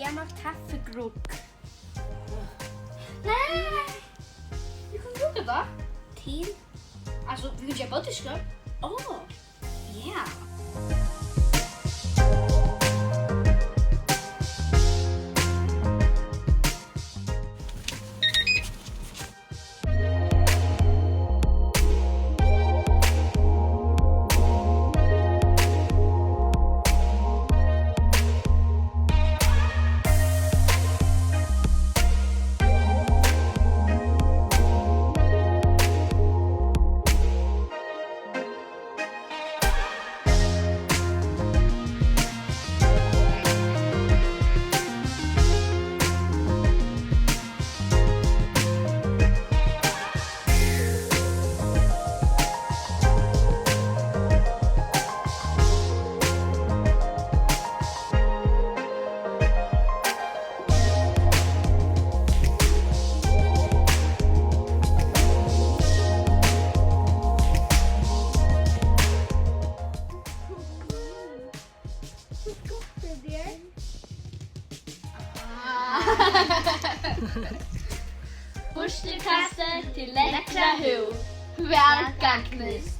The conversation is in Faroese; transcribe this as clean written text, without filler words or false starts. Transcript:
gammal kaffegrugg. Nej! Vi kan bruka då. Till? Alltså, vi kan köpa tyska. Ja. Puslekasse till läckra hur. Verkar knyst.